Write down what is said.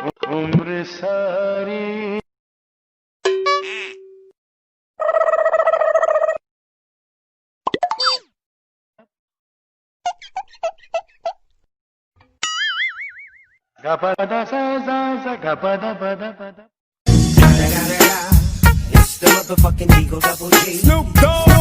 उम्र सारी gapada sa sa sa gapada pada pada. It's the motherfucking Eagle Double G. Snoop Dogg.